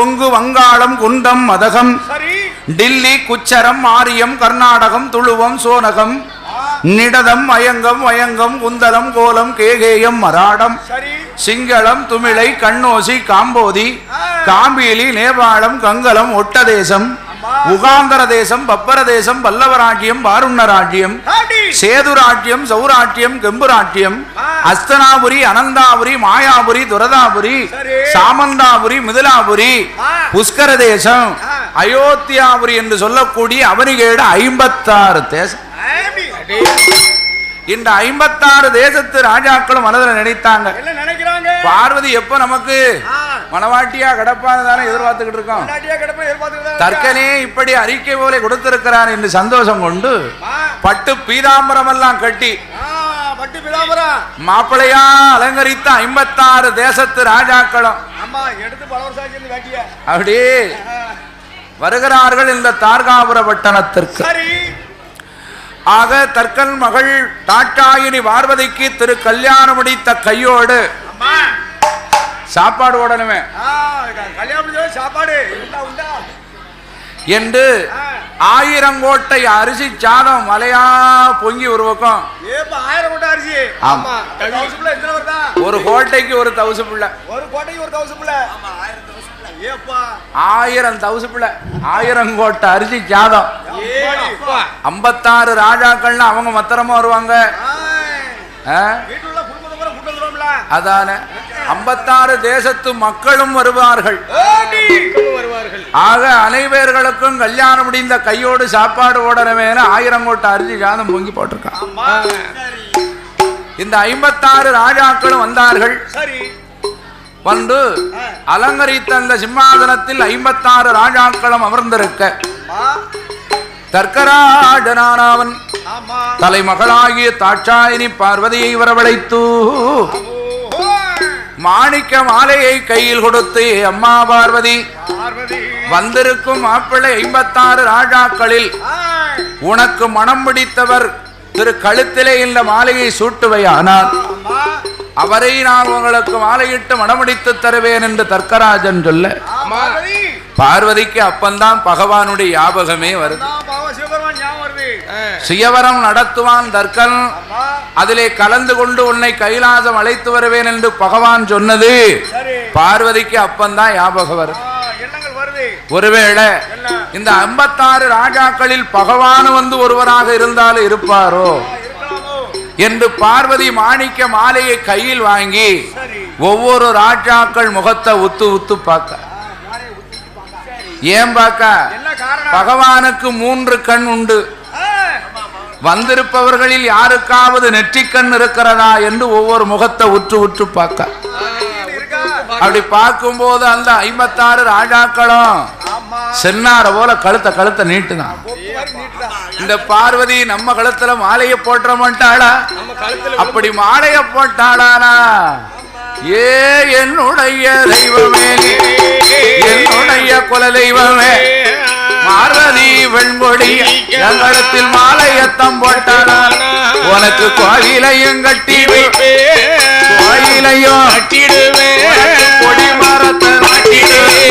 கொங்கு வங்காளம் குண்டம் மதகம் டில்லி குச்சரம் ஆரியம் கர்நாடகம் துளுவம் சோனகம் நிடதம் அயங்கம் வயங்கம் குந்தலம் கோலம் கேகேயம் மராடம் சிங்களம் துமிழை கண்ணோசி காம்போதி காம்பீலி நேபாளம் கங்கலம் ஒட்டதேசம் உகாந்தர தேசம் பப்பர தேசம் பல்லவராஜ்யம் பாருண்ண ராஜ்யம் சேதுராஜ்யம் சௌராஜ்யம் கெம்புராஜ்யம் அஸ்தனாபுரி அனந்தாபுரி மாயாபுரி துரதாபுரி சாமந்தாபுரி மிதிலாபுரி புஷ்கர தேசம் அயோத்தியாபுரி என்று சொல்லக்கூடிய அவனிகேடு 56 தேசம். இந்த 56 தேசத்து ராஜாக்களும் மனதில் நினைத்தாங்க, பார்வதி எப்ப நமக்கு மனவாட்டியா கிடப்பான்னு எதிர்பார்த்துக்கிட்டு இருக்கோம். தற்கனே இப்படி அறிக்கை போல கொடுத்திருக்கிறார் என்று சந்தோஷம் கொண்டு பட்டு பீதாம்பரம் எல்லாம் கட்டி மாப்பிளையா அலங்கரித்த 56 தேசத்து ராஜாக்களும் அப்படி வருகிறார்கள் இந்த தார்காபுர பட்டணத்திற்கு. ஆக தற்கன் மகள் தாட்சாயினி பார்வதிக்கு திரு கல்யாணம் முடித்த கையோடு சாப்பாடு ஓடணுமே என்று 1000 கோட்டை அரிசி சாதம் மலையா பொங்கி ஒரு பக்கம். ஒரு கோட்டைக்கு ஒரு 1000 பிள்ளை, 1000 கோட்டை அரிசி சாதம். 56 ராஜாக்கள் அவங்க மத்திரமா வருவாங்க. அதான 56 தேசத்து மக்களும் வருவார்கள். ஆக அனைவர்களுக்கும் கல்யாணம் முடிந்த கையோடு சாப்பாடு ஓடனவே 1000 கோட்டை அரிசி சாதம் பொங்கி போட்டிருக்கான். இந்த 56 ராஜாக்களும் வந்தார்கள். வந்து அலங்கரித்த அந்த சிம்மாசனத்தில் 56 ராஜாக்களும் அமர்ந்திருக்க தர்க்கராஜனானவன் தலைமகளாகிய தாட்சாயினி பார்வதியை வரவழைத்து மாணிக்க மாலையை கையில் கொடுத்து, அம்மா பார்வதி, வந்திருக்கும் மாப்பிள்ளை 56 ராஜாக்களில் உனக்கு மனம் பிடித்தவர் திரு கழுத்திலே இந்த மாலையை சூட்டுவையானால் அவரை நான் உங்களுக்கு மாலையிட்டு மனமுடித்து தருவேன் என்று தர்க்கராஜன் சொல்ல, பார்வதிக்கு அப்பந்தான் பகவானுடைய ஞாபகமே வருது. சுயவரம் நடத்துவான் தர்க்கன், அதிலே கலந்து கொண்டு உன்னை கைலாசம் அழைத்து வருவேன் என்று பகவான் சொன்னது பார்வதிக்கு அப்பந்தான் ஞாபகம் வருது. ஒருவேளை இந்த 56 ராஜாக்களில் பகவான் வந்து ஒருவராக இருந்தாலும் இருப்பாரோ என்று பார்வதி மாணிக்க மாலையை கையில் வாங்கி ஒவ்வொரு ராஜாக்கள் முகத்தை உத்து உத்து பார்க்க. ஏன் பார்க்க? பகவானுக்கு 3 கண் உண்டு. வந்திருப்பவர்களில் யாருக்காவது நெற்றிக்கண் இருக்கிறதா என்று ஒவ்வொரு முகத்தை உற்று உற்று பார்க்க. அப்படி பார்க்கும் போது அந்த 56 ராஜாக்களும் சென்னார போல கழுத்தை நீட்டுதான். இந்த பார்வதி நம்ம கழுத்துல மாலையை போட்ட மாட்டாளா? அப்படி மாலையை போட்டாளானா, ஏ என்னுடைய தெய்வமே, என்னுடைய குல தெய்வமே பார்வதி வெண்கொடி எங்களத்தில் மாலையத்தம் போட்டாளா, உனக்கு கோயிலையும் கட்டிடு, கோயிலையும் கட்டிடுவே, கொடி மரத்தை நாட்டிடுவே.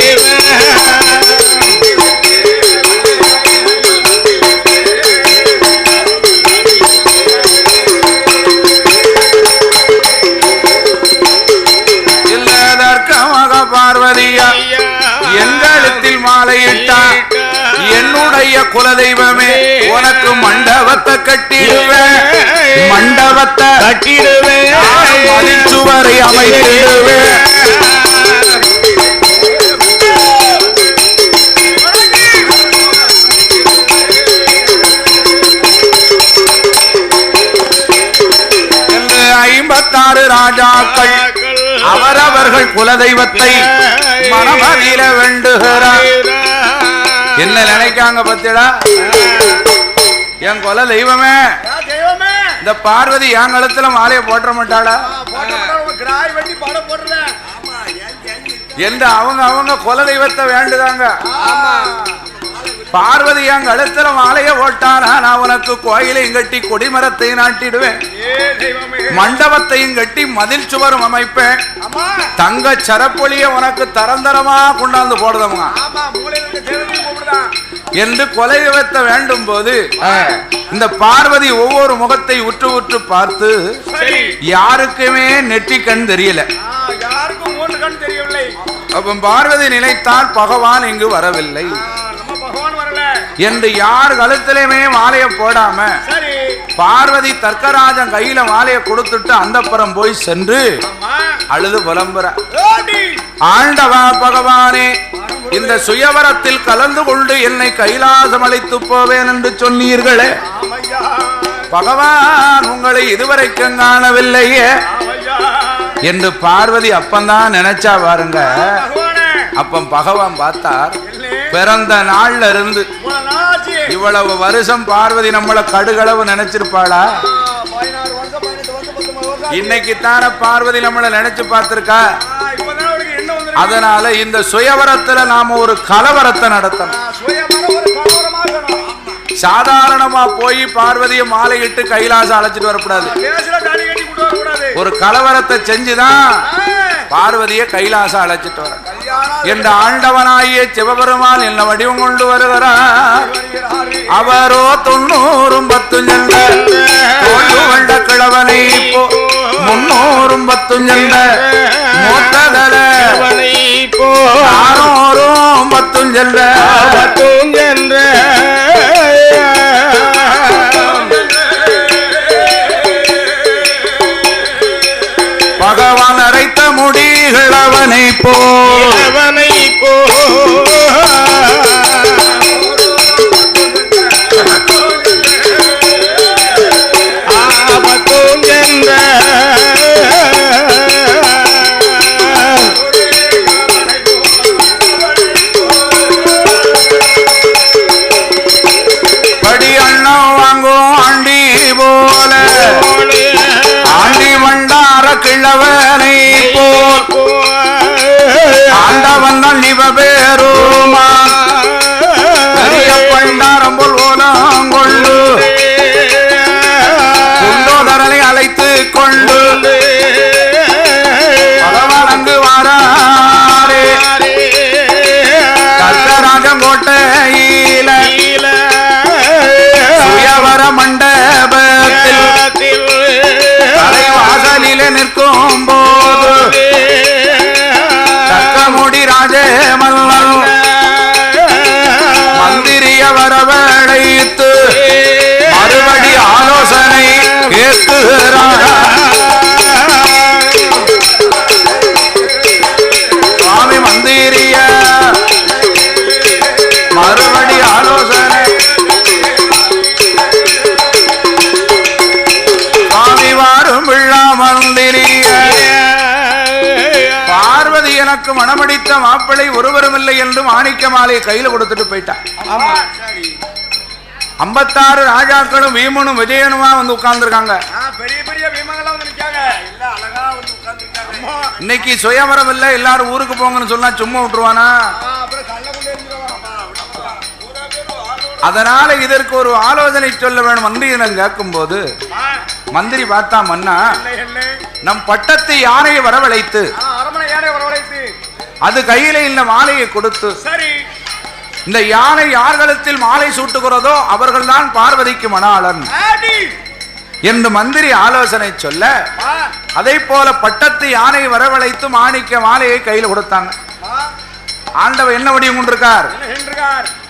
பார்வதியா எங்களிடத்தில் மாலையிட்டார், என்னுடைய குலதெய்வமே உனக்கு மண்டபத்தை கட்டிடுவேன், மண்டபத்தை கட்டிடுவேன், சுவரை அமைத்திடுவேன். என்று 56 ராஜாக்கள் அவரவர்கள் குலதெய்வத்தை மனமதில வேண்டுகிறார். என்ன நினைக்காங்க பத்திடா? என் குல தெய்வமே, இந்த பார்வதி என் கழுத்துல மாலையை போட்ட மாட்டாளா என்று அவங்க குல தெய்வத்தை வேண்டுதாங்க. பார்வதி என் கழுத்துல மாலைய போட்டாரா நான் உனக்கு கோயிலையும் கட்டி கொடிமரத்தை நாட்டிடுவேன், மண்டபத்தையும் கட்டி மதில் சுவரும் அமைப்பேன், தங்க சரப்பொழிய உனக்கு தரந்தரமா கொண்டாந்து போடுதவங்க என்று கொலை வைத்த வேண்டும் போது இந்த பார்வதி ஒவ்வொரு முகத்தை உற்று உற்று பார்த்து யாருக்குமே நெற்றி கண் தெரியல. அப்ப பார்வதி நினைத்தால் பகவான் இங்கு வரவில்லை என்று யார் கழுத்திலுமே மாலைய போடாம பார்வதி தர்க்கராஜன் கையில மாலைய கொடுத்துட்டு அந்தப்புறம் போய் சென்று அழுது புலம்புற, ஆண்டவா பகவானே இந்த சுயவரத்தில் கலந்து கொண்டு என்னை கைலாசம் அழைத்து போவேன் என்று சொன்னீர்களே, பகவான் உங்களை இதுவரைக்கும் காணவில்லையே என்று பார்வதி அப்பந்தான் நினைச்சா பாருங்க. அப்ப பகவான் பார்த்தார், பிறந்த நாள்ல இருந்து இவ்வளவு வருஷம் பார்வதி நம்மள கடுகளவு நினைச்சிருப்பாளா? இன்னைக்கு தான பார்வதி நம்மள நினைச்சு பார்த்திருக்கா. அதனால இந்த சுயவரத்துல நாம ஒரு கலவரத்தை நடத்தணும். சாதாரணமா போய் பார்வதிய மாலையிட்டு கைலாசம் அழைச்சிட்டு வரக்கூடாது. ஒரு கலவரத்தை செஞ்சுதான் பார்வதிய கைலாசம் அழைச்சிட்டு வர என்ற ஆண்டவனாகிய சிவபெருமான் என்ன வடிவம் கொண்டு வருகிறார். அவரோ 90 வண்ட கிழவனை 310 மூத்ததல 610 பகவான் அரைத்த முடிகள் அவனை போ படி அண்ணம் வாங்கும் ஆண்டி போல ஆண்டி வண்டார கிழவனை போல் ஆண்டவன் தான் சிவபெருமா பெரிய பண்டாரம் போல் ஓலம் கொண்டு குண்டோதரனை அழைத்து கொண்டு பகவான் அங்கு வாராரே கர்த்தராஜம் கோட்டையில சுயவர மண்டபத்தில் தலைவாசலிலே நிற்கும் போது தக்கமுடி ராஜமல்லன் மந்திரிய வரவழைத்து மறுபடி ஆலோசனை கேட்கிறார். சுவாமி மந்திரிய மறுபடி ஆலோசனை சுவாமி வாரும் விழா மந்திரிய பார்வதி எனக்கு மணமடித்த மாப்பிள்ளை ஒருவரும் இல்லை என்று மாணிக்க மாலையை கையில கொடுத்துட்டு போயிட்டான். 56 ராஜாக்களும் வீமனும் விஜயனுமா வந்து உட்கார்ந்துருக்காங்க. இன்னைக்கு சுயவரம் இல்ல எல்லாரும் ஊருக்கு போங்கன்னு சொன்னா சும்மா விட்டுருவானா? அதனால இதற்கு ஒரு ஆலோசனை சொல்ல வேணும். மந்திரியிடம் கேட்கும் போது மந்திரி பார்த்தா, மன்னா நம் பட்டத்து யானையை வரவழைத்து அது கையில இந்த மாலையை கொடுத்து இந்த யானை யார்களிடத்தில் மாலை சூட்டுகிறதோ அவர்கள் தான் பார்வதிக்கு மணாளன் என்று மந்திரி ஆலோசனை சொல்ல, அதை போல பட்டத்து யானை வரவழைத்து மாணிக்க மாலையை கையில் கொடுத்தாங்க. ஆண்டவர் என்ன வடிவம் கொண்டிருக்கார்?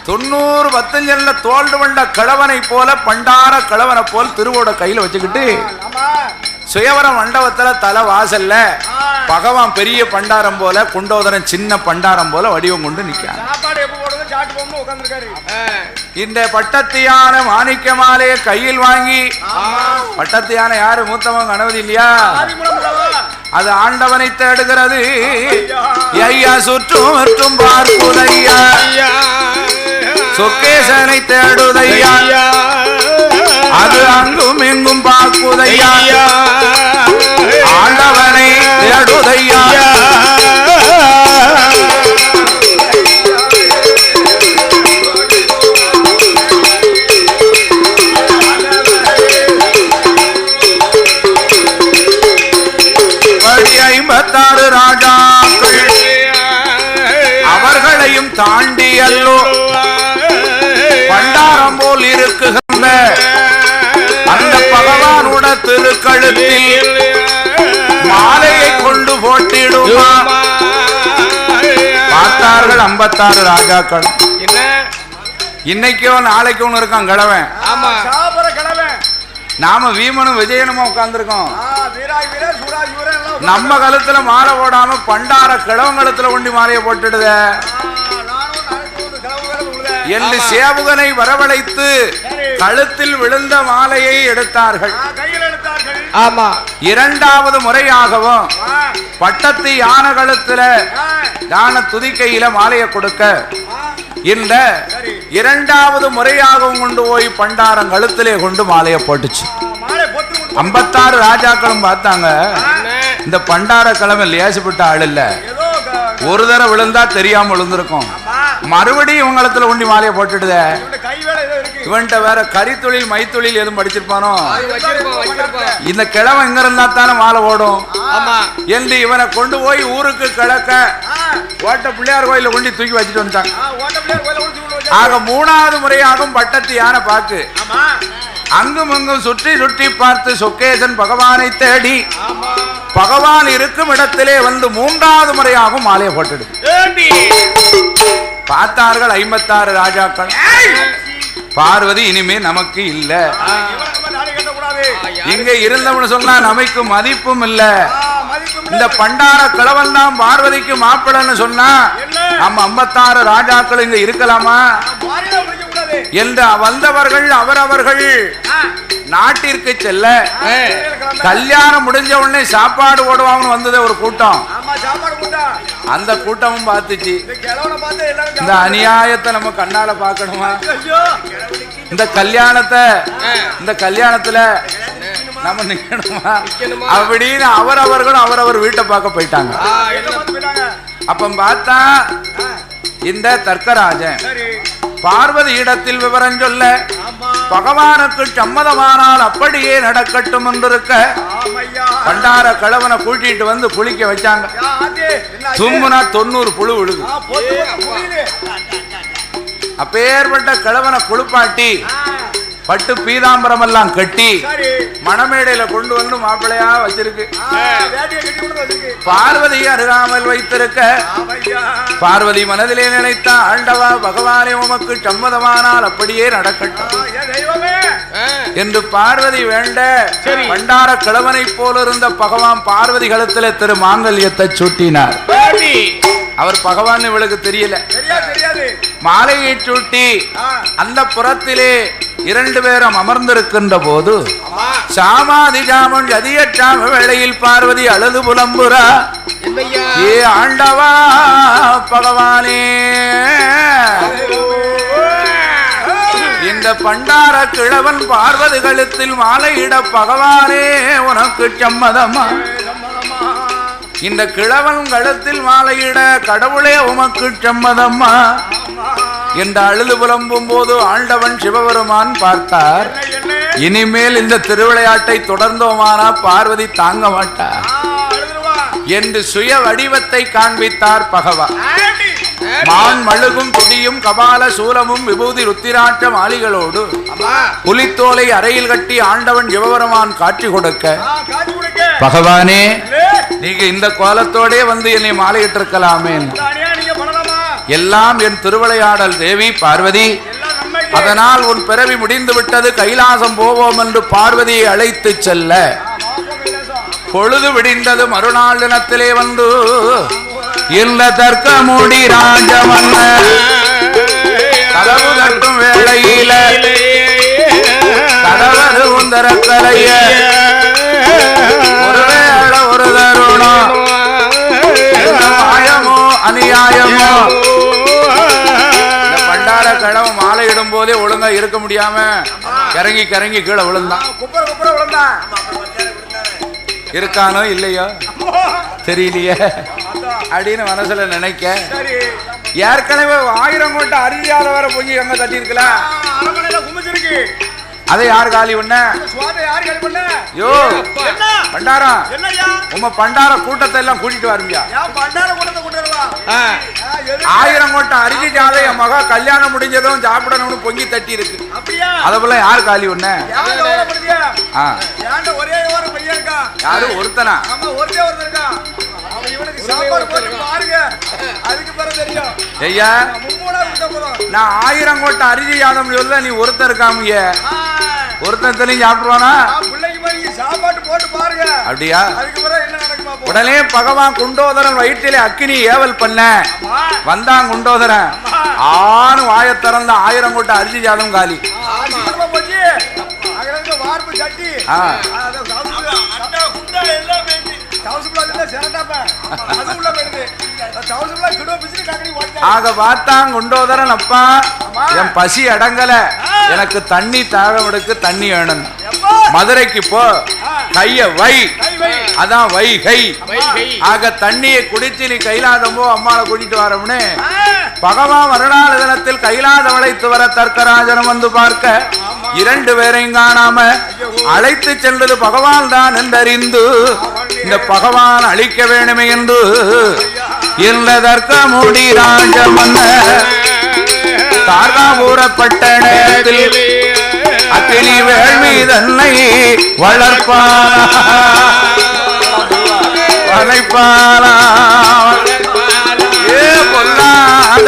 90 தோல்டு வண்ட கிழவனை போல பண்டார கிழவனை போல் திருவோட கையில வச்சுக்கிட்டு சுயவர மண்டபத்துல தலை வாசல்ல பகவான் பெரிய பண்டாரம் போல குண்டோதரன் சின்ன பண்டாரம் போல வடிவம் கொண்டு நிற்கான். இந்த பட்டத்தியான மாணிக்க மாலையை கையில் வாங்கி, பட்டத்தியான யாரு? மூத்தவங்க கணவதி இல்லையா? அது ஆண்டவனை தேடுகிறது. ஐயா சுற்றும் மற்றும் பார்க்குதையா, சொக்கேசனை தேடுதையா, அது அங்கும் எங்கும் பார்க்குதையா, ஆண்டவனை தேடுதையா. தாண்டி அல்லோ பண்டாரம் போல் இருக்குகின்ற அந்த பகவானுட திருக்கழுத்தில் மாலையை கொண்டு போட்டிடுமா. பார்த்தார்கள் 56 ராஜாக்கள். இன்னைக்கோ நாளைக்கோ இருக்கான் கிழவன். நாம வீமனும் விஜயனுமா உட்கார்ந்துருக்கோம். நம்ம கழுத்துல மாலை போடாம பண்டார கிழவன் கழுத்துல கொண்டு மாலையை போட்டுடுத என்று சேவகனை வரவழைத்து கழுத்தில் விழுந்த மாலையை எடுத்தார்கள். இரண்டாவது முறையாகவும் பட்டத்து யானை கழுத்துல யானை துதிக்கையில மாலையை கொடுக்க இந்த இரண்டாவது முறையாகவும் கொண்டு போய் பண்டாரம் கழுத்திலே கொண்டு மாலையை போட்டுச்சு. 56 ராஜாக்களும் பார்த்தாங்க, இந்த பண்டார கிழமை லேசப்பட்ட ஆள் இல்ல, ஒரு தடவை விழுந்தா தெரியாம விழுந்திருக்கும், மறுபடியும் இவங்களத்துல கொண்டு மாலையை போட்டுடுத. இவன்ட்ட வேற கரித்தொழில் மைத்தொழில் எதுவும் படிச்சிருப்பானோ, இந்த கிழமை இங்க இருந்தா தானே மாலை ஓடும் என்று இவனை கொண்டு போய் ஊருக்கு கிழக்க ஓட்ட பிள்ளையார் கோயில கொண்டு தூக்கி வச்சுட்டு வந்துட்டாங்க. ஆக 3வது முறையாகும் பட்டத்து யானை பாக்கு அங்கும் அங்கும் சுற்றி சுற்றி பார்த்து சொக்கேசன் பகவானை தேடி பகவான் இருக்கும் இடத்திலே வந்து 3வது முறையாகும் மாலையை போட்டுடு. பார்த்தார்கள் 56 ராஜாக்கள். பார்வதி இனிமே நமக்கு இல்ல, இங்க இருந்தவனு சொன்னா நமக்கு மதிப்பும் இல்ல, இந்த பண்டார கிழவன் தான் பார்வதிக்கு மாப்பிள்ளன்னு சொன்னா நம்ம 56 ராஜாக்கள் இங்க இருக்கலாமா என்று வந்தவர்கள் அவரவர்கள் நாட்டிற்கு செல்ல கல்யாணம் முடிஞ்ச உடனே சாப்பாடு போடுவாங்கன்னு வந்தது ஒரு கூட்டம். அந்த கூட்டமும் பார்த்துச்சு, இந்த அநியாயத்தை நம்ம கண்ணால பார்க்கணுமா, இந்த கல்யாணத்துல நம்ம நிக்கணுமா அப்படின்னு அவரவர்களும் அவரவர் வீட்டை பார்க்க போயிட்டாங்க. அப்ப பார்த்தா இந்த தர்க்கராஜன் பார்வதி இடத்தில் விவரம் சொல்ல பகவானுக்கு சம்மதமானால் அப்படியே நடக்கட்டும் என்று இருக்க பண்டார கிழவனை கூட்டிட்டு வந்து குளிக்க வச்சாங்க. தும்முனா 90 புழு விழுது. அப்பேற்பட்ட கிழவனை குளிப்பாட்டி பட்டு பீதாம்பரம் எல்லாம் கட்டி மணமேடையில கொண்டு வந்து மாப்பிள்ளையா வச்சிருக்கு. பார்வதி அருகாமல் வைத்திருக்க பார்வதி மனதிலே நினைத்த ஆண்டவா பகவானே உமக்கு சம்மதமானால் அப்படியே நடக்கட்டும் என்று பார்வதி வேண்ட பண்டார கிழவனை போல இருந்த பகவான் பார்வதி கழுத்துல திரு மாங்கல்யத்தை சூட்டினார். அவர் பகவான் இவளுக்கு தெரியல, மாலையை சூட்டி அந்த புறத்திலே 2 பேரும் அமர்ந்திருக்கின்ற போது சாமாதி ஜாமன் ஜதியற்றாம வேளையில் பார்வதி அழுது புலம்புறா, ஏ ஆண்டவா பகவானே, இந்த பண்டார கிழவன் பார்வதி கழுத்தில் மாலையிட பகவானே உனக்கு சம்மதமா, இந்த கிழவன் கழுத்தில் மாலையிட கடவுளே உமக்கு சம்மதம்மா என்று அழுது புலம்பும் போது ஆண்டவன் சிவபெருமான் பார்த்தார், இனிமேல் இந்த திருவிளையாட்டை தொடர்ந்தோமானா பார்வதி தாங்க மாட்டார் என்று சுய வடிவத்தை காண்பித்தார் பகவான். மான் மழுகும் துடியும் கபால சூலமும் விபூதி ருத்திராட்ச மாலிகளோடு புலித்தோலை அறையில் கட்டி ஆண்டவன் சிவபெருமான் காட்சி கொடுக்க, பகவானே நீங்க இந்த கோலத்தோட வந்து என்னை மாலையிட்டு இருக்கலாமே, எல்லாம் என் திருவிளையாடல் தேவி பார்வதி, அதனால் உன் பிறவி முடிந்து விட்டது, கைலாசம் போவோம் என்று பார்வதியை அழைத்து செல்ல பொழுது விடிந்தது. மறுநாள் தினத்திலே வந்து இந்த தர்க்க மூடி ராஜமன்ன கதவு தட்டும் வேளையில கதவது உந்தரக்கலைய ஒரு வேளை ஒரு தருணம் நியாயமோ அநியாயமோ பண்டார கிழமை மாலையிடும் போதே ஒழுங்கா இருக்க முடியாம கரங்கி கரங்கி கீழே விழுந்தான். இருக்கானோ இல்லையோ தெரியலையே அப்படின்னு மனசுல நினைக்க, ஏற்கனவே 1000 கோட்டை அறியாத வர பொங்கி எங்க தட்டி இருக்கலாம், அதை யாரு காலி பண்ண? யோ பண்டாரம், உங்க பண்டார கூட்டத்தை எல்லாம் கூட்டிட்டு வரீங்க. 1000 கோட்டை அரிசி சாதம் என் மகா கல்யாணம் முடிஞ்சதும் சாப்பிடணும்னு பொங்கி தட்டி இருக்கு. அத போல யாரு காலி ஒண்ணு ஒரே ஒரு பையன் இருக்கா. யாரு ஒருத்தனா? ஒருத்தே ஒருத்தன் இருக்கா. இவனுக்கு சாப்பாடு போட்டு பாருங்க, அதுக்கு பிறகு தெரியும். ஐயா நான் 1000 கோட்டை அரிசி சாதம் சொல்ல நீ ஒருத்தன் இருக்காம ஒருத்தன் சாப்பிடுவானா? சாப்பாடு போட்டு பாருங்க. அப்படியா? அதுக்கு பிறகு என்ன நடக்குமா? உடனே பகவான் குண்டோதரன் வயிற்றிலே அக்கினி ஏவல் பண்ண வந்தான். குண்டோதரன் ஆணு வாய திறந்த 1000 கோட்டை அரிசி சாதம் காலி. வார்ப்பு சட்டி ஆக பார்த்தான் குண்டோதரன். அப்பா என் பசி அடங்கல, எனக்கு தண்ணி தாகமெடுக்கு, தண்ணி வேணும். மதுரைக்கு போ, கைய வை, அதான் வைகை. ஆக தண்ணியை குடிச்சு நீ கைலாதம்போ அம்மாவை கூட்டிட்டு வரம்னு பகவான் மறுநாள் தினத்தில் கைலாதம் அழைத்து வர தர்க்கராஜனம் வந்து பார்க்க 2 பேரையும் காணாம அழைத்து சென்றது பகவான் தான் என்றறிந்து இந்த பகவான் அழிக்க வேணுமே என்று இந்த தர்க்க மூடி ராஜமன்ன தார்காபுரப்பட்டணத்தில் அக்கினி வேள்வி தன்னை வளைப்பாலா ஏ பொல்லாத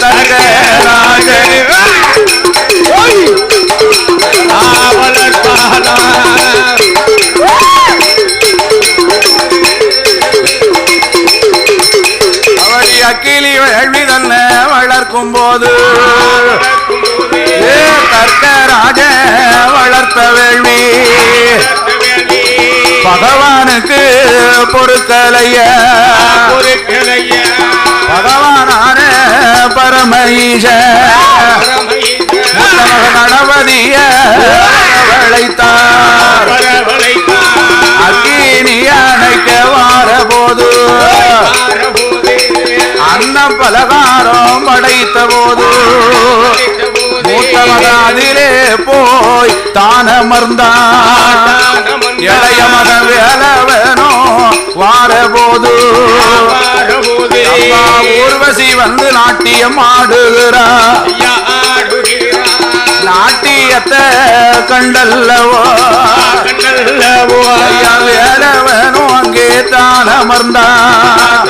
தர்க்கராஜ அவளி அக்கிலி வேள்வி தன்னை வளர்க்கும் போது தர்க்கராஜ வளர்த்த வேள்வி பகவானுக்கு பொறுக்கலைய பகவானான பரமஈச கணபதிய வளைத்தார். அக்கினி அணைக்க வார போது அன்ன பலகாரம் படைத்த போது மூத்த மகாதிலே போய் தானமர்ந்தான். இளைய மக வேலவனோ வார போது ஊர்வசி வந்து நாட்டியம் ஆடுகிறார். நாட்டியத்தை கண்டல்லவோ வேலவனோ அங்கே தானமர்ந்தான்.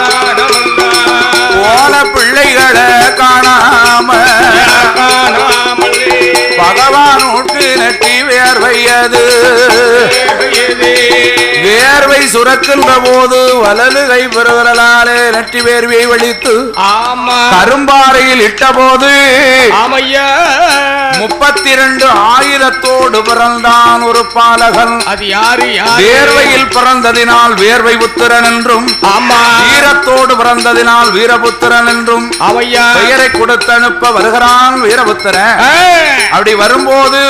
போல பிள்ளைகளை காணாம பகவானோட்டு நெட்டி வேர்வையது வேர்வை சுரக்கின்ற போது வலது கை பெறுவலாலே நெட்டி வேர்வையை வலித்து கரும்பாறையில் இட்ட போது 32 ஆயுதத்தோடு பிறந்தான் ஒரு பாலகன். அது யாரு? வேர்வையில் பிறந்ததினால் வேர்வை புத்திரன் என்றும் வீரத்தோடு பிறந்ததினால் வீரபுத்திரன் என்றும் பெயரை கொடுத்து அனுப்ப வருகிறான் வீரபுத்திரன். அப்படி வரும்போது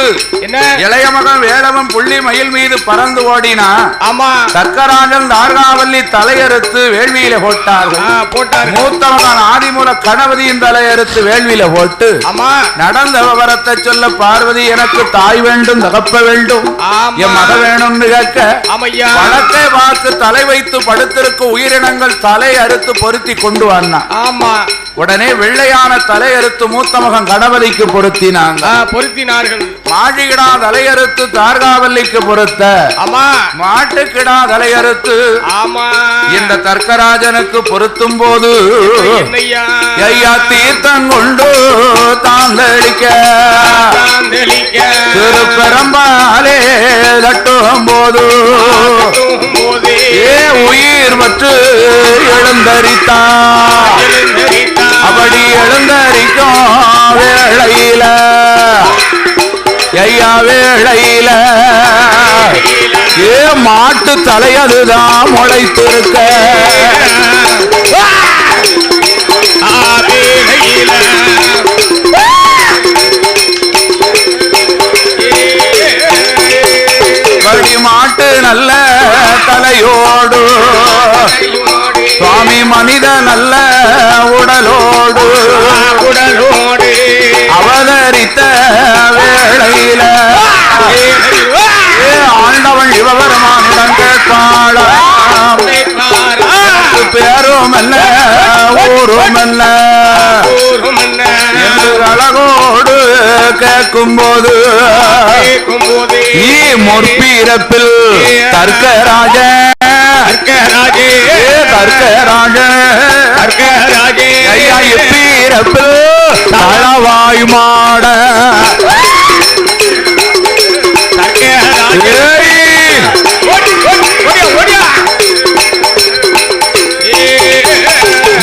இளைய மகன் வேலவன் புள்ளி மயில் மீது பறந்து ஓடினா தர்க்கராஜன் தார்காவல்லி தலையறுத்து வேள்வியில போட்டார்கள். மூத்த மகன் ஆதிமூல கணபதியின் தலையறுத்து வேள்வியில போட்டு நடந்த விவரத்தை சொல்ல பார்வதி எனக்கு தாய் வேண்டும், தகப்ப வேண்டும், என் மக வேணும் கேட்க வழக்கை பார்த்து தலை வைத்து படுத்திருக்க உயிரினங்கள் தலை அறுத்து பொருத்தி கொண்டு வந்தான். உடனே வெள்ளையான தலையறுத்து மூத்த மகன் கணபதிக்கு பொருத்தினார்கள். மாழிகிடா தலையறுத்து தார்காவல்லிக்கு பொருத்த மாட்டுக்கிடா தலையறுத்து இந்த தர்க்கராஜனுக்கு பொருத்தும் போது ஐயா தீர்த்தம் கொண்டு தாந்தளிக்க திருப்பெரம்பாலே தட்டும் போது ஏ உயிர் மற்ற எழுந்தரித்தான். அப்படி எழுந்தரிக்கும் வேளையில ஐயா வேளையில ஏ மாட்டு தலையதுதான் முளைத்திருக்க மாட்டு நல்ல தலையோடு சுவாமி மனித நல்ல உடலோடு அவதரித்த வேளையில ஆண்டவன் சிவபெருமானிடம் கேட்பாள பேரும் அல்ல ஊரும் என்ன என்று அழகோடு கேட்கும் போது நீ முற்பிறப்பில் தர்க்கராஜ ஐயா இப்பீரப்பில் தளவாய் மாட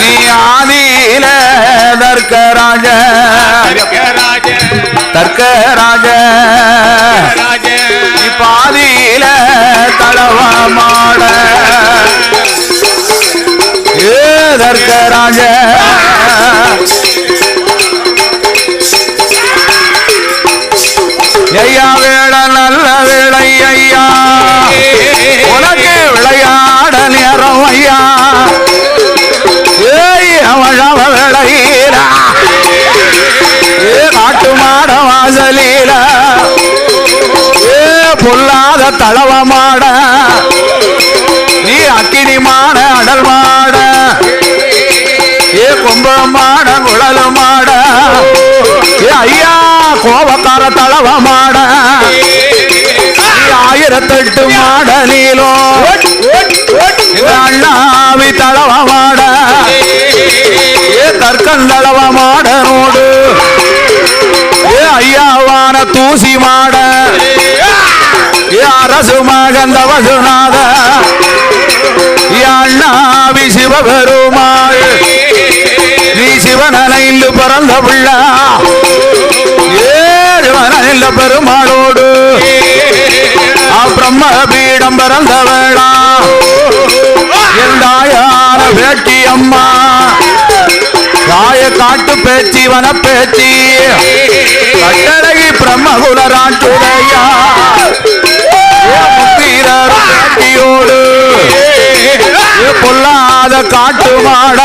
நீ ஆதியில தர்க்கராஜ பாதியில தளவா மாட தர்க்கராஜ ஐயா வேள நல்ல வேளை ஐயா உனக்கு விளையாட நேரம் ஐயா அவழவ வேளையில காட்டு மாட வாசலில பொல்லாத தளவ மாட நீ அக்கினி மாட அடல் மாட கும்பம் மாட குழல் மாட ஐயா கோபக்கார தளவ மாட 1008 மாட நீலோ அண்ணாவி தளவ மாட தற்கந்தளவ மாட நோடு ஐயாவான தூசி மாட அரசு மகந்தவசுநாத அண்ணாவி சிவபெருமாள் நீ சிவனில் பிறந்த பிள்ள சிவனில் பெருமாளோடு பிரம்ம பீடம் பிறந்த வேளா எந்தாயான வேட்டி அம்மா காய காட்டு பேச்சி வன பேச்சி கட்டழகி பிரம்மகுலராட்டுடையா பேட்டியோடு பொல்லாத காட்டு மாட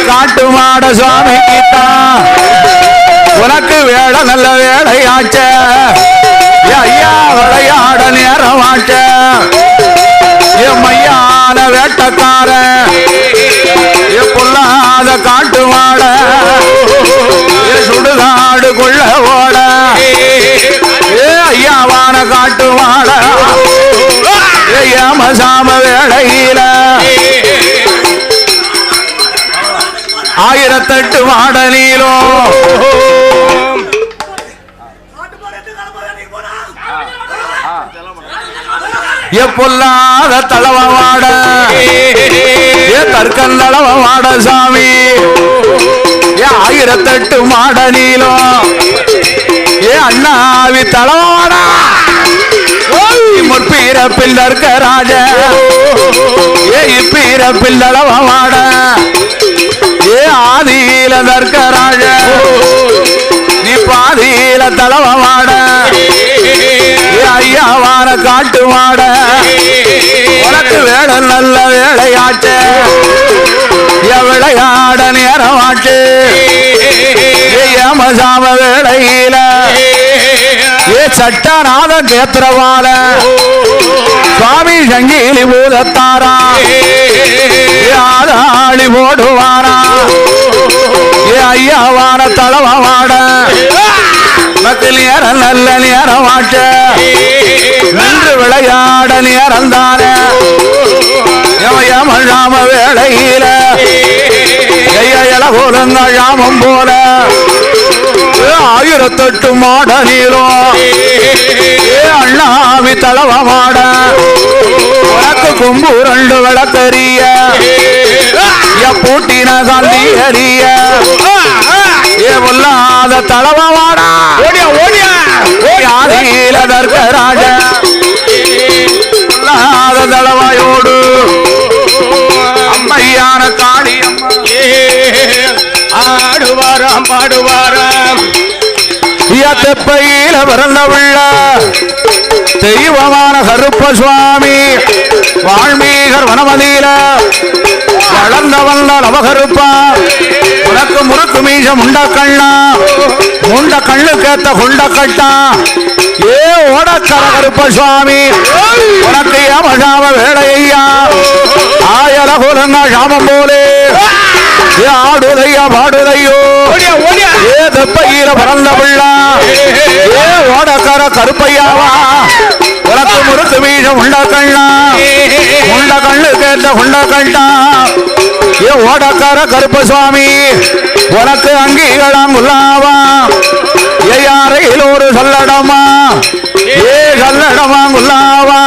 காட்டு மாட சுவாமி கீதா உனக்கு வேலை நல்ல வேலையாச்ச ஐயா விளையாட நேரமாச்ச மையான வேட்டக்கார பொல்லாத காட்டு மாட சுடுகாடு கொள்ள ஓட ஐயாவான காட்டு மாட ஏமசாம வேளையில 1008 மாட நீலோ பொல்லாத தளவ மாட தற்கந்தளவ மாட சாமி 1008 மாட நீலோ அண்ணாவி தளவ மாட முற்பீரப்பில் தர்க்கராஜ இப்பீரப்பில் தளவ மாட ஆதியில தர்க்கராஜ நீ பாதியில தளவ மாட ஐயாவான காட்டு மாட உனக்கு வேலை நல்ல வேலையாச்சு விளையாட நேரமாச்சு ஏமசாம வேளையில சட்டநாத கேத்திரவால சுவாமி சங்கீலி பூதத்தாரா ஆதாளி போடுவாரா ஐயாவான தளவ மாட மக்கள் நேரம் நல்ல நேரமாச்ச நின்று விளையாட நேரம் தானே யமழாம வேளையில போலங்கள் யாமம் போல 1008 மாட நீரோ அண்ணாவி தளவ மாட உனக்கு கொம்பு 2 விளக்கரிய பூட்டின காந்தி அறிய பொல்லாத தளவ மாடா ஆதியில தர்க்கராஜ பொல்லாத தளவாயோடு அம்மையான காளி ஆடுவாராம் பாடுவாராம் தெப்பையில பிறந்தவுள்ள தெய்வமான கருப்ப சுவாமி வால்மீகர் வனமதியில வளர்ந்த வந்த நவகருப்பா உனக்கு முறுக்கு மீச முண்டக்கண்ணா முண்ட கண்ணு கேத்த குண்ட கட்டா ஏ ஓடக்கர கருப்ப சுவாமி உனக்கு ஏமசாம வேலையா ஆயல குலங்க சாமம் போலே ஏ ஆடுதையா பாடுதையோ ஏ தெப்பையில பிறந்த பிள்ளா ஏ ஓடக்கர கருப்பையாவா உனக்கு முறுக்கு மீச முண்டக்கண்ணா முண்ட கண்ணு கேட்ட குண்ட கட்டா ஏ ஓடக்கார கருப்பசுவாமி உனக்கு அங்கீகளாம் உள்ளாவா யாரையில் ஒரு சொல்லடமா ஏ சொல்லடமா உள்ளாவா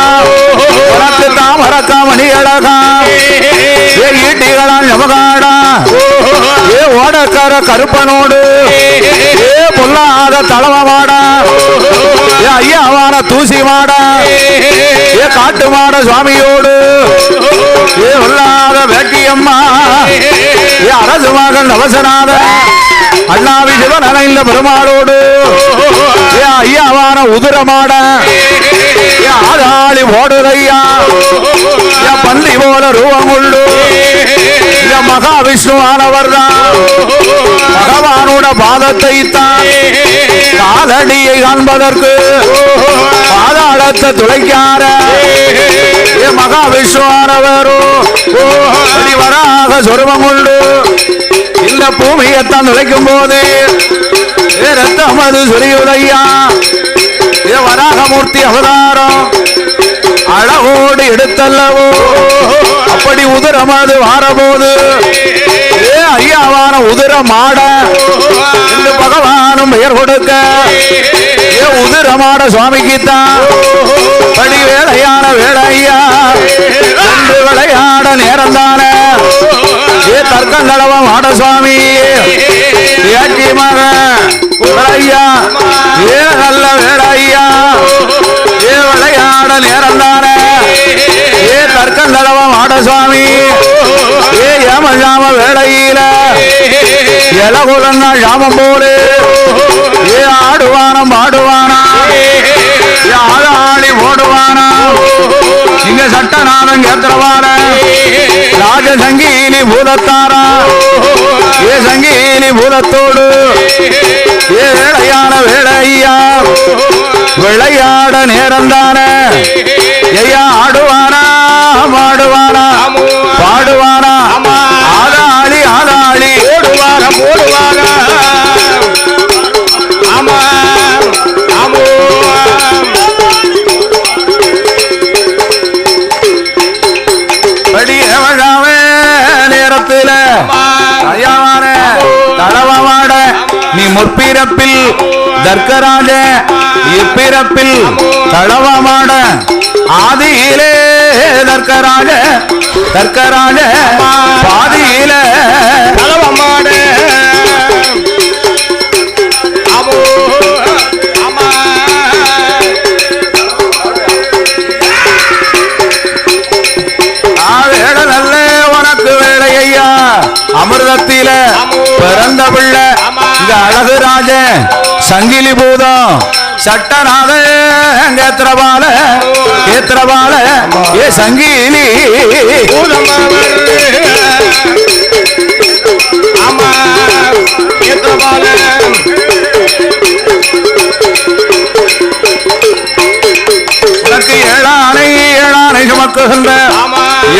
உனக்கு தாமரக்கா மணி அழகா ஏ ஈட்டிகளாம் நமகாடா ஏ ஓடக்கார கருப்பனோடு ஏ பொல்லாத தளவமாடா ஏ ஐயாவான தூசி மாடா ஏ காட்டு மாட சுவாமியோடு ஏ உள்ளாத வேட்டியம்மா ஏ அரசு மகன் அவசனாத அண்ணாவி சிவன் அணைந்த பெருமாளோடு ஏ ஐயாவான உதிரமாட ஏ ஆதாளி ஓடுதையா ஏ பந்தி போல ரூபம் கொண்டு ஏ மகாவிஷ்ணு ஆனவர் தான் பகவானோட பாதத்தை தான் காலடியை காண்பதற்கு பாதாளத்தை துளைக்கார ஏ மகாவிஷ்ணு ஆனவரோ வராக சொருபம் கொண்டு இந்த பூமியத்தான் நுழைக்கும் போது ஏ ரத்தம் அது சொரியுதையா ஏ வராகமூர்த்தி அவதாரம் அழகோடு எடுத்தல்லவோ அப்படி உதிரம் அது வாரபோது ஏ ஐயாவான உதிரம் ஆட என்று பகவானும் பெயர் கொடுக்க ஏ உதிரமாட சுவாமிக்குத்தான் படி வேலையான வேலையா ரெண்டு விளையாட நேரம் தானே ஏ தர்க்கந்தளவம் ஆட சுவாமி ஏற்றி மகன் வேலையா ஏ நல்ல வேலையா ஏ விளையாட நேரம் தானே ஏ தர்க்கந்தளவம் ஆட சுவாமி ஏ ஏமஜாம வேலையில எலகுலன்னா சாமம் போடு ஏ ஆடுவானம் பாடுவானா ஏ ஆளாளி ஓடுவானா இங்க சட்டநாதம் கேத்திரவான ராஜ சங்கீலி பூதத்தாரா ஏ சங்கீலி பூதத்தோடு ஏ வேளையான வேலையா விளையாட நேரம் தானே ஐயா ஆடுவானா பாடுவானா பாடுவானா ஆதாளி ஆதாளி ஓடுவானா போடுவானா ஆமா ஆமோ படி எவழாவே நேரத்துல ஐயாவான தளவமாட நீ முற்பிறப்பில் தர்க்கராஜ இப்பிறப்பில் தளவமாட ஆதியிலே தர்க்கராஜ தர்க்கராஜ பாதியில தளவமாட அமோ அம்மா வேட நல்ல உனக்கு வேலையா அமிர்தத்தில பிறந்த பிள்ளை இந்த அழகு ராஜ சங்கிலி பூதம் சட்டநாத கேத்திரபால கேத்திரபால ஏ சங்கிலி பூதம் ஆமா கேத்திரபால உனக்கு ஏழானை ஏழானை சுமக்குகின்ற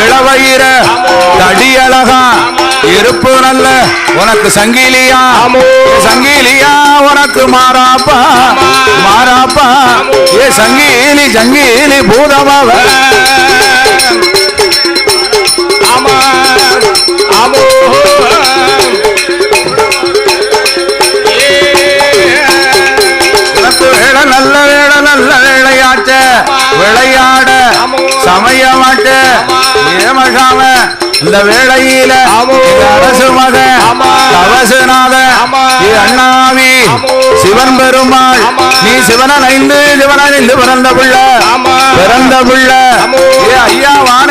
இளவயிர தடியழகா இருப்பு நல்ல உனக்கு சங்கிலியா சங்கிலியா உனக்கு மாறாப்பா மாறாப்பா ஏ சங்கிலி சங்கிலி பூதமாவ ஆமா ஆமோ உனக்கு வேட நல்ல வேட நல்ல வேளையாச்ச விளையாட சமய மாட்ட ஏமகாம இந்த வேளையில அரசு மக தவசுநாத அண்ணாவி சிவன் பெருமாள் நீ சிவனடைந்து சிவனடைந்து பிறந்த பிள்ளை பிறந்த பிள்ளை ஏ ஐயாவான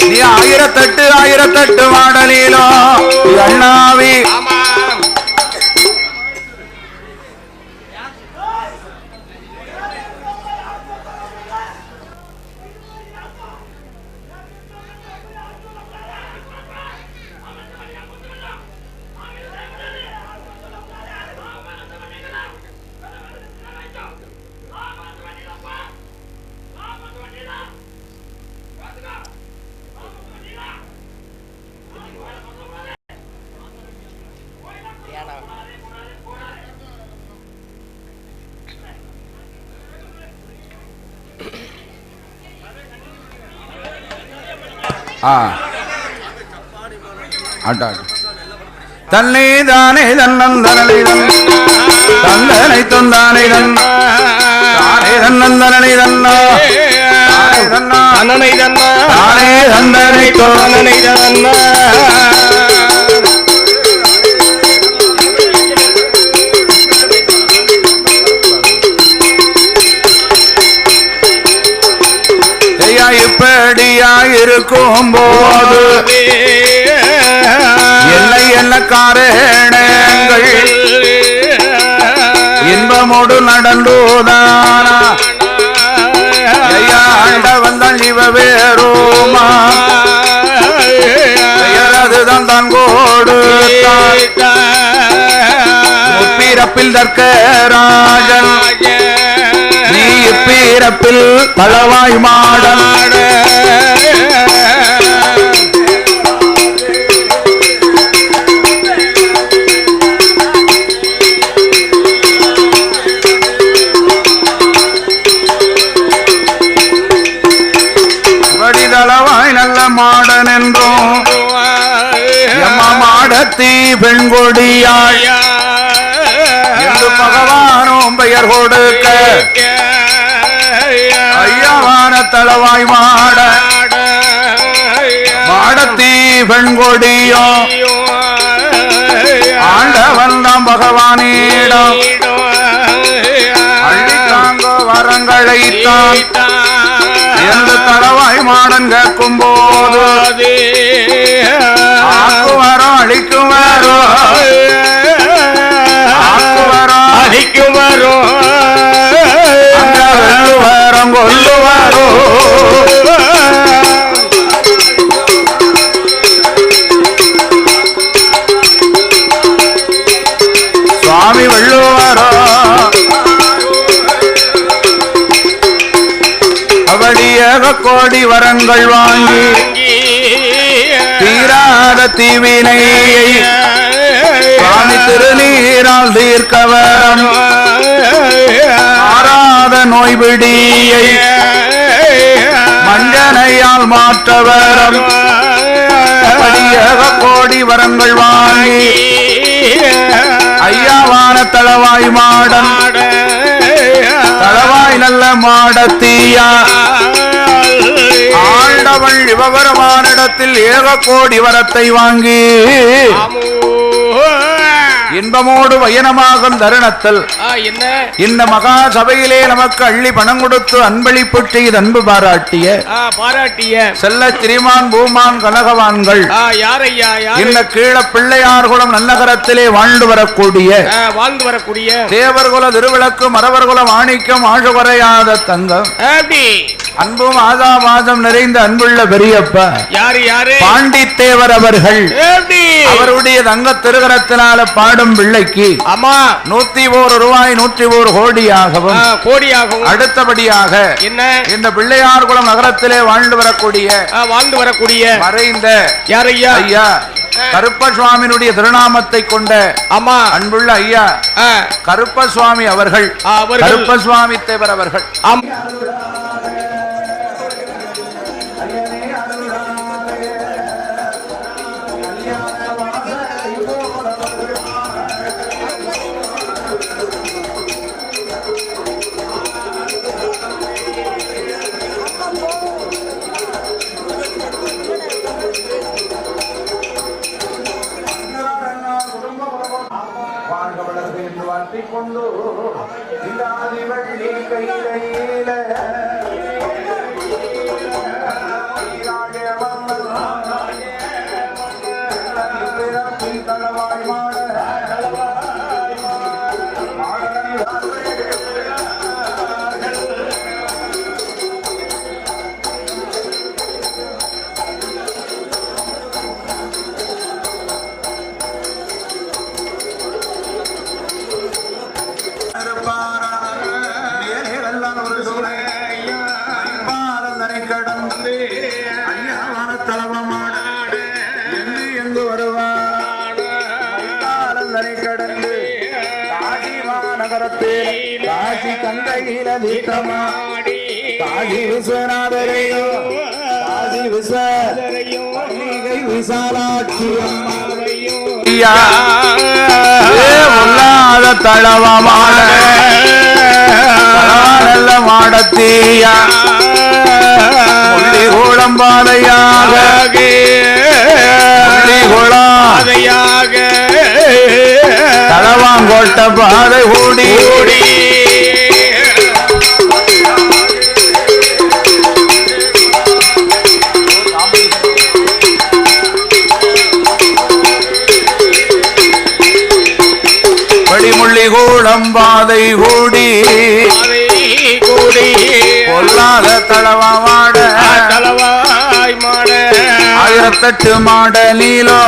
நீ ஆயிரத்தெட்டு ஆயிரத்தெட்டு மாடலிலோ அண்ணாவி தன்னை தானே தன்னந்தனை தந்தனை தொந்தானை தானே தன்னந்தனை தன்னா தன்னனை தன்னா தானே தந்தனை தோந்தனை தன்னா இப்படியாயிருக்கும் போது என்னை என்ன காரணங்கள் இன்பமோடு நடந்தோதானா வந்தான் இவ வேறுமா பெயரதுதான் தான் கோடு முப்பிறப்பில் தர்க்கராஜன் நீ இப்பீரப்பில் தளவாய் மாடாட வடிதளவாய் நல்ல மாடன் என்றும் மாடத்தி பெண்கொடியாய் என்று பகவானும் பெயர் கொடுக்க ஐயாவான தளவாய் மாட மாடத்தி பெண்கொடியோ ஆண்டவன் தாம் பகவானிடம் அள்ளித்தாங்கோ வரங்களைத்தான் என்று தளவாய் மாடன் கேட்கும் போது ஆக்குவாரோ அழிக்குவாரோ ஆக்குவாரோ அழிக்குவாரோ வெல்லுவாரம் கொல்லுவாரோ சுவாமி வெல்லுவாரோ அவடியாக கோடி வரங்கள் வாங்கி தீராத தீவினையை சுவாமி திருநீரால் தீர்க்கவரம் ஆறாத நோய் பிடியை மஞ்சனையால் மாற்றவரம் படியாக கோடி வரங்கள் வாங்கி ஐயாவான தளவாய் மாடன் தளவாய் நல்ல மாடத்தீயா ஆண்டவள் விவரமானிடத்தில் ஏக கோடி வரத்தை வாங்கி இன்பமோடு வயனமாகும் தருணத்தில் இந்த மகா சபையிலே நமக்கு அள்ளி பணம் கொடுத்து அன்பளிப்பு செய்து அன்பு பாராட்டிய செல்ல திரிமான் பூமான் கனகவான்கள் இந்த கீழ பிள்ளையார்குளம் நன்னகரத்திலே வாழ்ந்து வரக்கூடிய தேவர்குல திருவிளக்கு மரவர்குல மாணிக்கம் ஆழ்வரையாத தங்கம் அன்பும் ஆதாவாதம் நிறைந்த அன்புள்ள பெரியப்பா பாண்டித்தேவர் அவர்கள் அவருடைய தங்க திருகரத்தினால பாடும் பிள்ளைக்கு 101 ரூபாய் 101 கோடியாகவும் அடுத்தபடியாக இந்த பிள்ளையார்குளம் நகரத்திலே வாழ்ந்து வரக்கூடிய மறைந்த ஐயா கருப்பசுவாமியினுடைய திருநாமத்தை கொண்ட அன்புள்ள ஐயா கருப்பசுவாமி அவர்கள் கருப்பசுவாமி தேவர் அவர்கள் கொண்டு தளவாய் மாட காசி கங்கையில தீர்த்தமாடி காசி விஸ்வநாதரையோ விசாலாட்சி அம்மாவையும் உள்ளாத தளவமான நல்ல மாடத்தீயா முள்ளி கோளம்பாதையாக தளவாங்கோட்ட பாதை ஓடி ஓடி படிமுள்ளி கோளம்பாதை கூடி பொல்லாத தளவாட தலவாய் மாட 1008 மாட நீலோ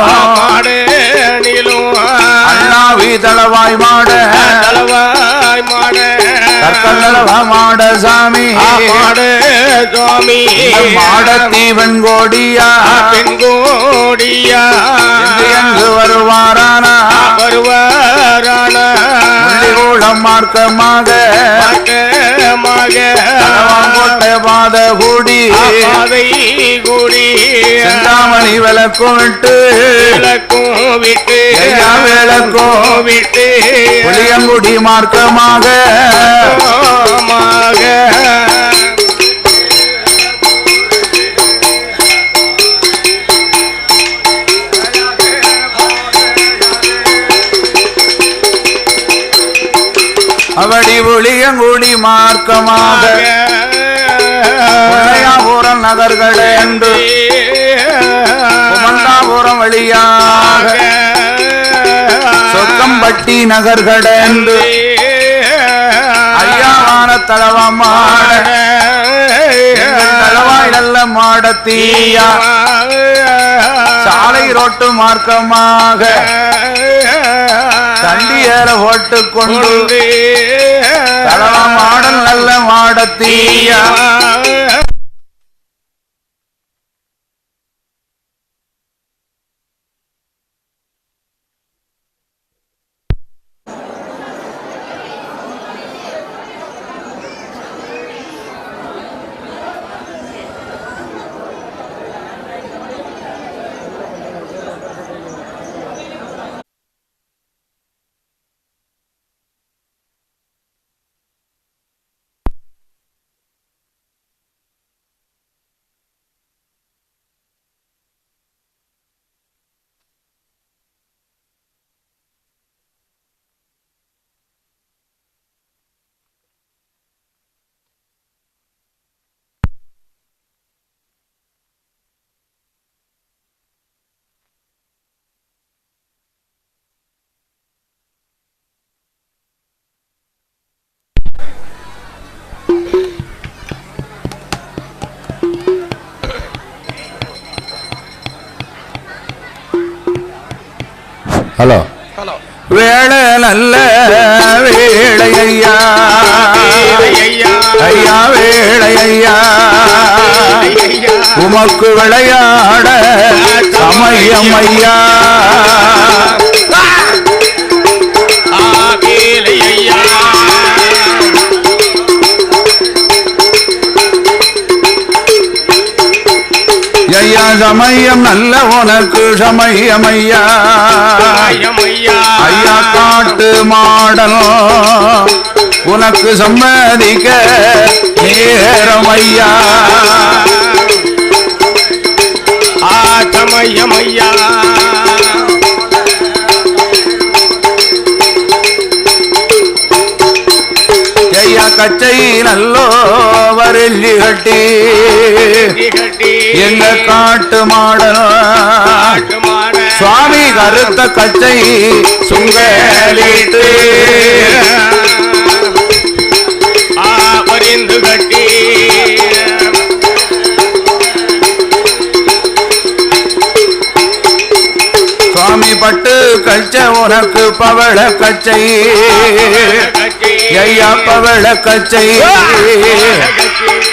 அண்ணாவி தளவாய் மாட தலவாய் மாட தற்கல்லவ மாட சாமி சுவாமி மாடத்தி வெண்கோடியா பெண்கோடியா என்று வருவாரானா முள்ளிகூடம் மார்க்கமாக தளவாங்கோட்டை பாத கூடி சிந்தாமணி விளக்கும் விட்டு விளக்கும் விட்டு புளியங்குடி மார்க்கமாக அவடி புளியங்குடி மார்க்கமாக புறம் நகர்கள் என்று மண்டாபுரம் வழியாக சொக்கம்பட்டி நகர்கள் என்று ஐயாவான தளவமான தளவாய் நல்ல மாடத்தீயா சாலை ரோட்டு மார்க்கமாக தண்டியர ஓட்டு கொண்டு தளவ மாடல் நல்ல மாடத்தீயா ஹலோ வேளை நல்ல வேளை ஐயா ஐயா வேளை ஐயா உமக்கு விளையாட சமயம் ஐயா ஐயா சமயம் நல்ல உனக்கு சமயம் ஐயா ஐயா காட்டு மாடல் உனக்கு சம்மதிக்க நேரம் ஐயா சமயம் ஐயா ஐயா கச்சை நல்லோ வரல்லி கட்டி எங்க காட்டு மாடல் சுவாமி கருத்த கச்சை சுங்கலிட்டு பரிந்து கட்டி சுவாமி பட்டு கச்ச உனக்கு பவள கச்சை ஐயா பவள கச்சை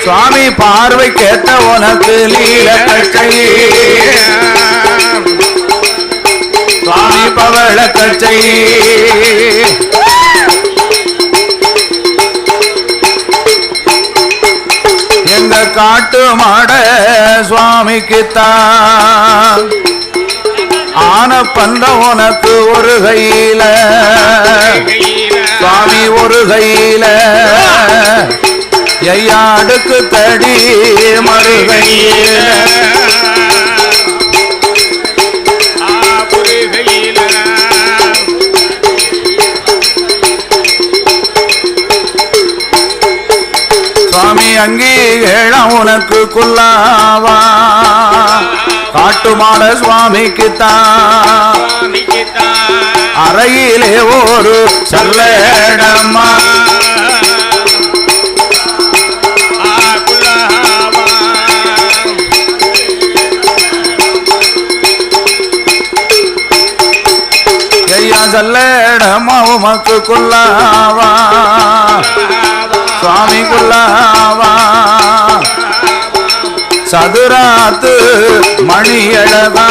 சுவாமி பார்வை கேட்ட உனக்கு லீல கச்சை சுவாமி பவள கச்சை எங்க காட்டு மாட சுவாமிக்குத்தான் ஆன பந்த உனக்கு ஒரு கையில சுவாமி ஒரு கையில ஐயா அடுக்கு தடி மறுகையில சுவாமி அங்கீகேளம் உனக்கு குல்லாவா காட்டுமாட சுவாமிக்குத்தான் அறையிலே ஒரு சல்லடம்மா ஐயா சல்லடம்மா உமக்கு குல்லாவா சுவாமி குல்லாவா சதுராத்து மணியழகா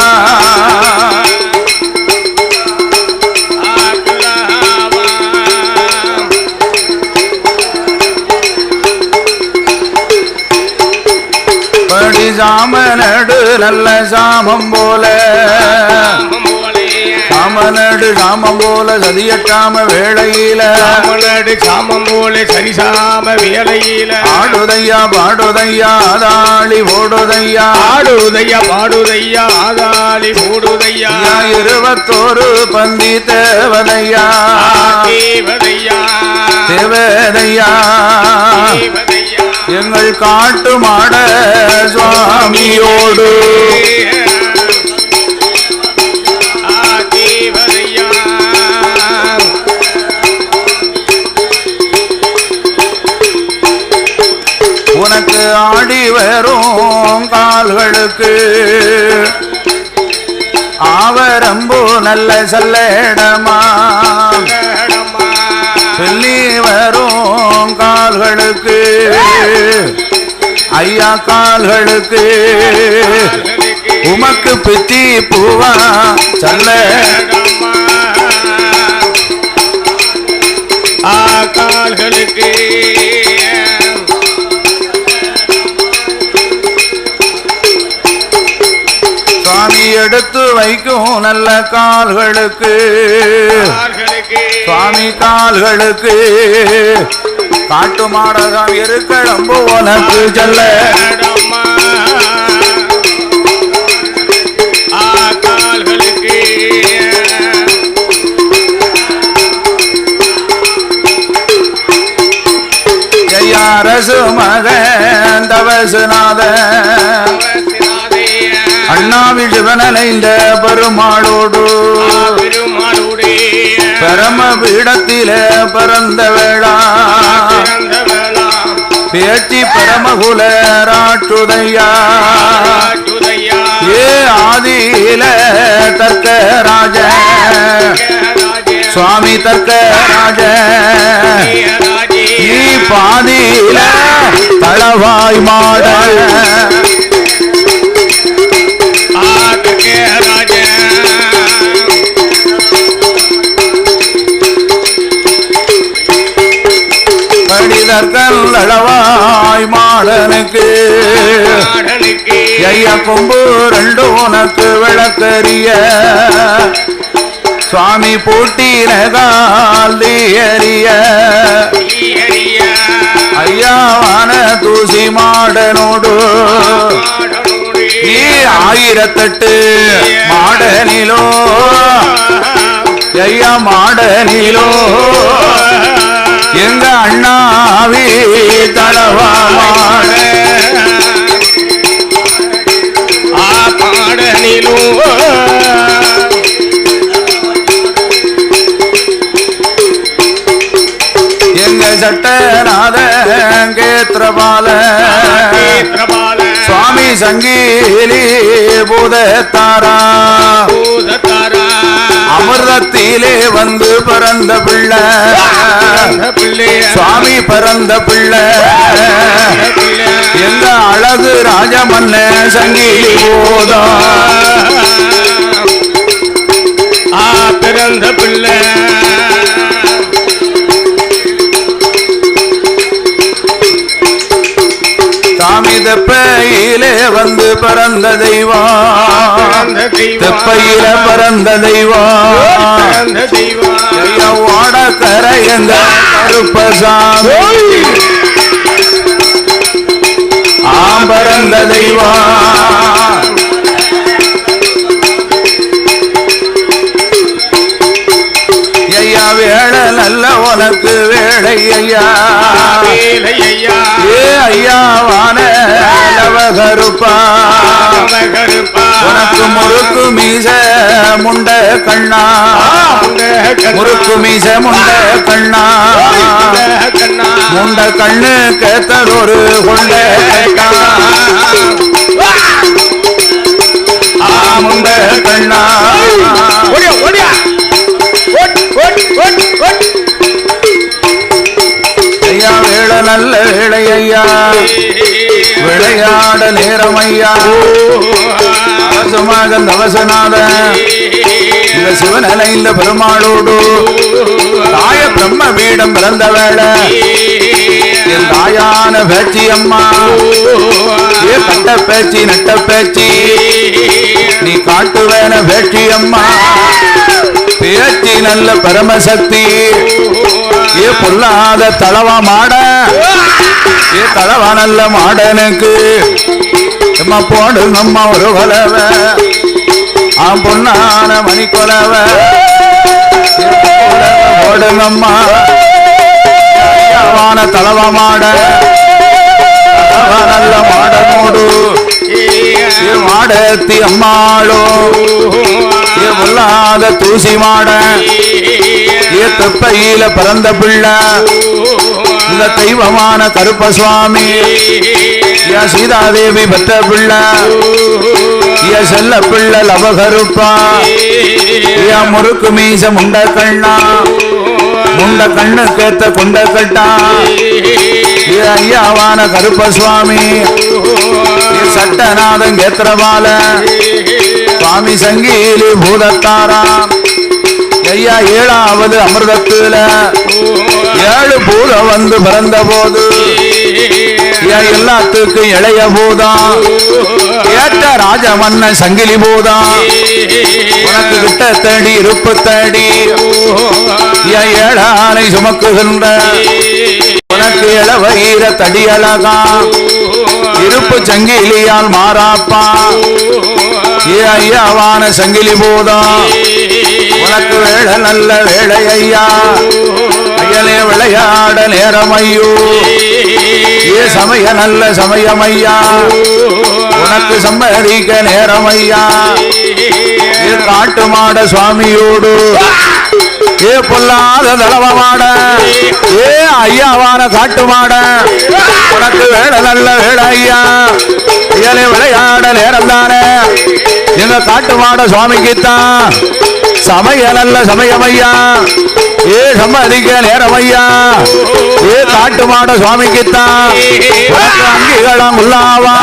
படி சாமனடு நல்ல சாமம் போல சாமனடு சாமம் போல சதியட்டாம வேளையில சாமனடு சாமம் போல சரிசாம வேளையில ஆடுதையா பாடுதையா ஆதாளி ஓடுதையா ஆடுதையா பாடுதையா ஆதாளி ஓடுதையா 21 பந்தி தேவதையா தேவதையா தேவதையா எங்கள் காட்டு மாட சுவாமியோடு உனக்கு ஆடி வரும் கால்களுக்கு ஆவரம்பு நல்ல சல்லடமா சொல்லி வரும் கால்களுக்கு ஐயா கால்களுக்கு உமக்கு பித்தி பூவா சல்லடமா கால்களுக்கு சுவாமி எடுத்து வைக்கும் நல்ல கால்களுக்கு சுவாமி கால்களுக்கு காட்டு மாடகம் இருக்கடம்பு உனக்கு செல்ல கால்களுக்கு அரசு மகன் தவசுநாத அண்ணாவி சிவனலைந்த பெருமாளோடு பரம பீடத்திலே பரந்த வேளா பேச்சு பரமகுல ராட்டுதையா ஏ ஆதியில தர்க்க ராஜ சுவாமி தர்க்க ராஜ நீ பாதியில தளவாய் மாட படிதற்கல் அளவாய் மாடனுக்கு ஐயா கொம்பு 2 உனக்கு விளக்கரிய சுவாமி பூட்டினகால் தீயறிய ஐயாவான தூசி மாடனோடு நீ 1008 மாடனிலோ ஐயா மாடனிலோ எங்க அண்ணாவி தளவா மாட பாடனிலோ எங்க சட்டநாத கேத்திரபால சுவாமி சங்கீலி பூதத்தாரா அமிர்தத்திலே வந்து பிறந்த பிள்ளை சுவாமி பிறந்த பிள்ளை எங்க அழகு ராஜமன்ன சங்கீலி போதா பிறந்த பிள்ளை சாமித வந்து பிறந்த தெய்வம் தெப்பையில பிறந்த தெய்வம் ஓடக்கரை எங்க கருப்பசாமி பிறந்த தெய்வம் ஐயா வேளை நல்ல உனக்கு வேளை ஐயா ஏ ஐயா வான கருப்பா உனக்கு முறுக்கு மீச முண்ட கண்ணா முறுக்கு மீச முண்ட கண்ணா முண்ட கண்ணு கேத்ததொரு கொண்ட முண்ட கண்ணா ஐயா வேளை நல்ல வேளை ஐயா விளையாட நேரம் ஐயா அவசமாக தவசநாத இந்த சிவனலை இந்த பெருமாளோடு தாய பிரம்ம பீடம் பிறந்த வேளை என் தாயான பேச்சி அம்மா ஏ கட்ட பேச்சி நட்ட பேச்சி நீ காட்டுவேன பேச்சி அம்மா பேச்சி நல்ல பரமசக்தி ஏ பொல்லாத தளவா மாட ஏ தளவா நல்ல மாடனுக்கு அம்மா போடுங்க அம்மா ஒரு கொலவ பொன்னான மணி கொலவ போடுங்க அம்மா தளவா மாட நல்ல மாடனோடு மாடத்தி அம்மாளோ ஏ பொல்லாத தூசி மாட ஏ தெப்பையில பிறந்த பிள்ளை இந்த தெய்வமான கருப்பசுவாமி ஏ சீதாதேவி பெற்ற பிள்ளை ஏ செல்ல பிள்ளை லவகருப்பா ஏ முறுக்கு மீச முண்ட கண்ணா முண்ட கண்ணு கேத்த கொண்ட கட்டா ஏ ஐயாவான கருப்பசுவாமி ஏ சட்டநாதன் கேத்திரபால சுவாமி சங்கீலி பூதத்தாராம் ஐயா ஏழாவது அமிர்தத்துல ஏழு பூதம் வந்து பிறந்த போது எல்லாத்துக்கும் இளைய பூதம் ஏற்ற ராஜ மன்ன சங்கிலி பூதம் உனக்கு கிட்ட தேடி இருப்பு தேடி ஏழானை சுமக்குகின்ற உனக்கு இளவயிர தடியழகா இருப்பு சங்கிலியால் மாறாப்பா ஏ ஐயாவான சங்கிலி பூதம் உனக்கு வேளை நல்ல வேளை ஐயா அயலே விளையாட நேரம் ஐயோ ஏ சமய நல்ல சமயம் ஐயா உனக்கு சம்மதிக்க நேரம் ஐயா ஏ காட்டு மாட சுவாமியோடு ஏ பொல்லாத தளவ மாட ஏ ஐயாவான காட்டு மாட உனக்கு வேளை நல்ல வேளை ஐயா அயலே விளையாட நேரம் தானே எங்க காட்டு மாட சுவாமிக்குத்தான் சமய நல்ல சமயம் ஐயா ஏ சம்மதிக்க நேரம் ஐயா ஏ காட்டு மாட சுவாமிக்குத்தான் அங்கிகளம் உள்ளாவா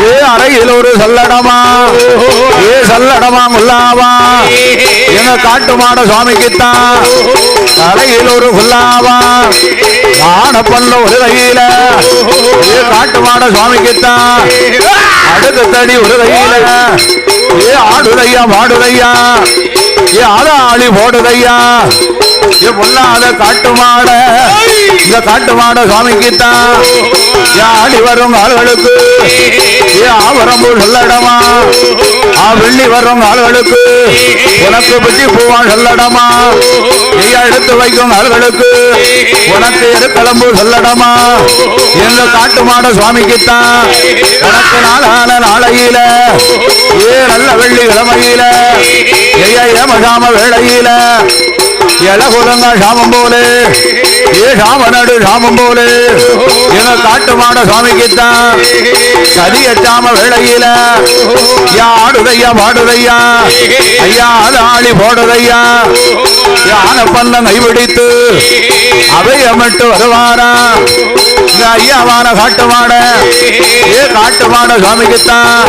ஏ அறையில் ஒரு சல்லடமா ஏ சல்லடமா உள்ளாவா எங்க காட்டு மாட சுவாமிக்குத்தான் அறையில் ஒரு உள்ளாவா வானப்பல்ல ஒரு கையில ஏ காட்டு மாட சுவாமிக்குத்தான் அடுத்த தடி ஒரு கையில ஏ ஆடுதையா மாடுதையா ஏ ஆளாளி போடுதையா ஏ பொல்லாத காட்டு மாட இந்த காட்டு மாட சுவாமிக்குத்தான் ஏ ஆடி வரும் ஆளுகளுக்கு ஏ ஆவரம்பு சொல்லடமா வெள்ளி வரும் ஆளுகளுக்கு உனக்கு பிச்சி பூவான் சொல்லடமா ஐயா எடுத்து வைக்கும் ஆளுகளுக்கு உனக்கு எருக்கிளம்பு சொல்லடமா எங்க காட்டு மாட சுவாமிக்குத்தான் உனக்கு நாளான நாளையில ஏ நல்ல வெள்ளி கிழமையில ஐயா ஏமசாம வேளையில எலகுலங்க சாமம் போலே ஏ சாமனடு சாமம் போலே எங்க காட்டு மாட சுவாமிக்குத்தான் சரியச்சாம வேளையில யா ஆடுதையா பாடுதையா ஐயா ஆளாளி போடுதையா யானை பல்லம் கைபிடித்து அவையமிட்டு வருவாரா ஐயாவான காட்டு மாட ஏ காட்டு மாட சுவாமிக்குத்தான்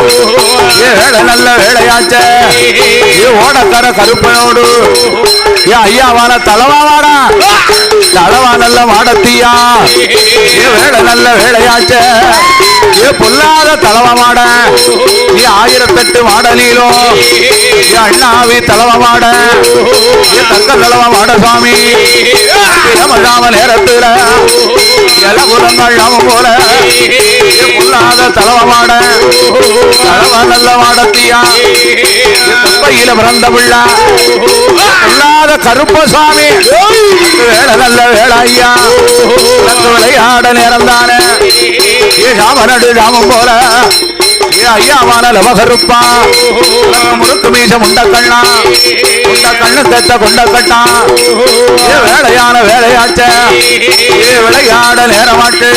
ஏ வேலை நல்ல வேலையாச்ச ஏ ஓடக்கர கருப்பனோடு ஏ ஐயாவான தலவாவாடா தளவா நல்ல மாடத்தியா ஏ வேலை நல்ல வேலையாச்ச ஏ பொல்லாத தளவ மாட நீ 1008 மாடலிலோ ஏ அண்ணாவி தளவ மாட ஏ தக்க தளவ மாட சுவாமி மழாம நேரத்துல இலகுலங்கள் நாம போல பொல்லாத தளவ மாட தளவ நல்ல மாடத்தியா குப்பையில பிறந்த பிள்ள பொல்லாத கருப்பசாமி வேலை நல்ல வேலை ஐயா விளையாட நேரம் தானே ஏ ராமனடு ராமம் போல ஏ ஐயாவான லவகருப்பா முறுக்கு மீச முண்டக்கண்ணா முண்டக்கண்ணு தெத்த கொண்டக்கட்டா ஏ வேலையான வேலையாச்ச ஏ விளையாட நேரமாட்டு